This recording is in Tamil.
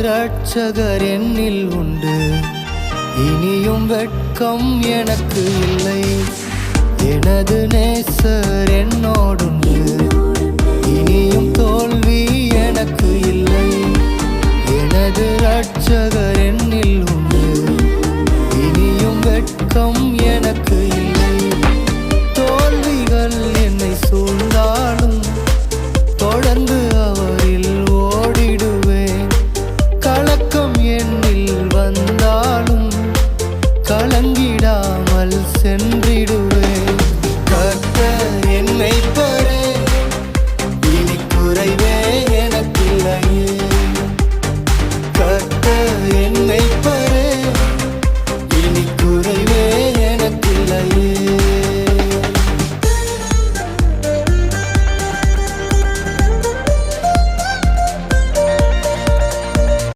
இரட்சகர் என்னில் உண்டு, இனியும் வெட்கம் எனக்கு இல்லை. எனது நேசர் என்னோடுண்டு, இனியும் தோல்வி எனக்கு இல்லை. எனது இரட்சகர் என்னில் உண்டு, இனியும் வெட்கம் எனக்கு